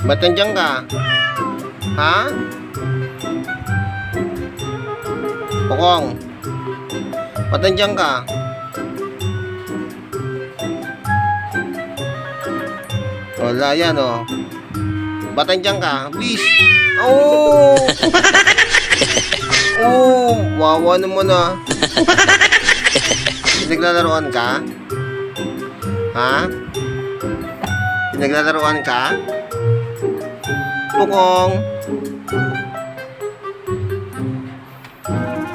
Ba't nandiyan ka? Ha? Pokong. Ba't nandiyan ka? Wala yan, oh. Ba't nandiyan ka? Please. Oh! Oh! Wawa naman, ah. Pinaglalaroan ka? Ha? Pinaglalaroan ka? Pukong.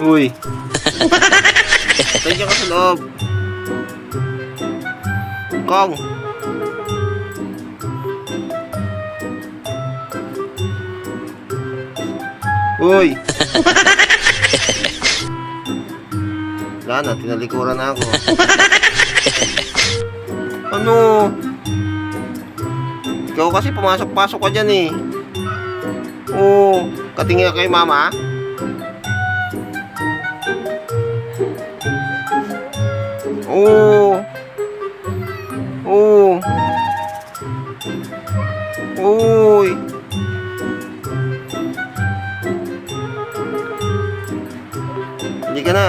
Uy. Nandiyan ka sa loob. Kong. Uy. Wala na, tinalikuran na ako. Ano? Ikaw kasi pumasok-pasok ka dyan eh. Oo, katingin ka kay mama. Oo. Oo. Uy. Hindi ka na.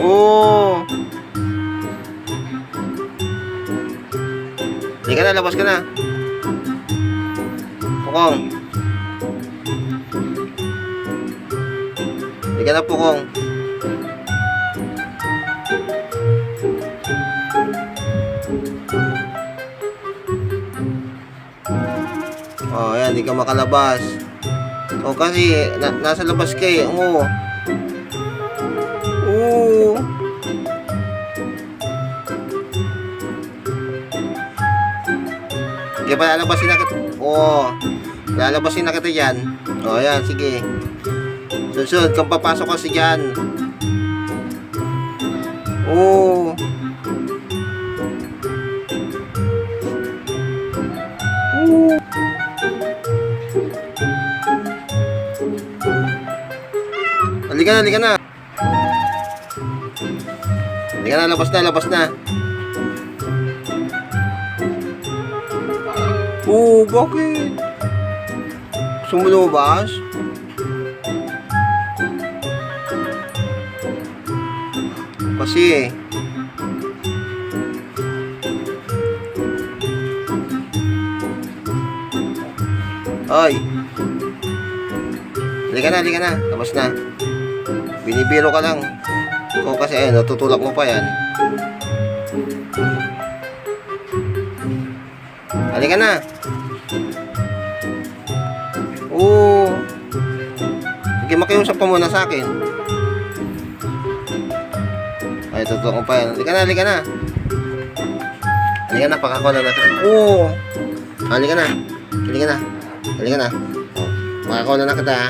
Oo. Hindi ka na, labas ka na. Pukong. Hindi ka na, Pukong. Oh, ayan, hindi ka makalabas. O kasi, nasa labas ka eh. Oo. Oo. Sige pa, lalabasin na kita. Oo. Lalabasin na kita dyan. O, ayan, sige. Susunod, kung papasok kasi dyan. Oo. Oo. Halika na, halika na. Halika na, labas na, labas na. Oo, bakit? Gusto mo lumabas? Kasi eh. Hoy. Halika na, halika na. Labas na. Binibiro ka lang. Ikaw kasi eh, natutulak mo pa yan. Halika na. Oo. Sige, makiusap ka muna sa akin. Ay, tutulak mo pa yan. Halika na, halika na. Halika na, pakakuha na natin. Oo. Halika na. Halika na. Halika na. Pakakuha na kita, ha?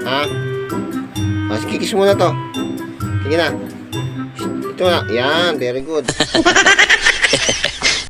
Ha? O, kikis muna to. Sige na. Ito na. Yan, very good.